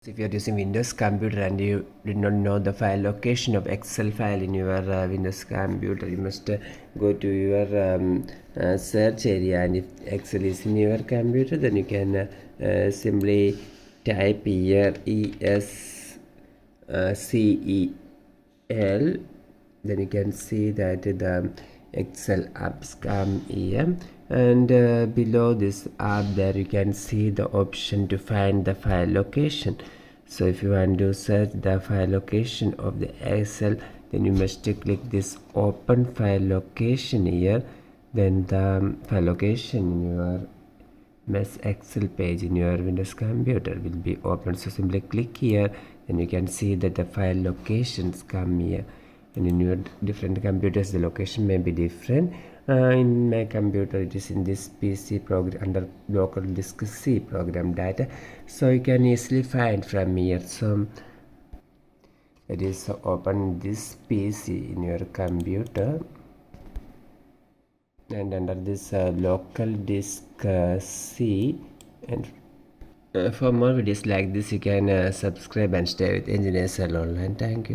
If you are using Windows computer and you did not know the file location of Excel file in your Windows computer, you must go to your search area, and if Excel is in your computer, then you can simply type here ESCEL. Then you can see that the Excel apps come here, and below this app there you can see the option to find the file location. So if you want to search the file location of the Excel, then you must click this open file location here. Then the file location in your MS Excel page in your Windows computer will be open. So simply click here, and you can see that the file locations come here. And in your different computers the location may be different. In my computer it is in this PC program under local disk C program data, so you can easily find from here. So it is open this PC in your computer, and under this local disk C. And for more videos like this you can subscribe and stay with Engineers Online. Thank you.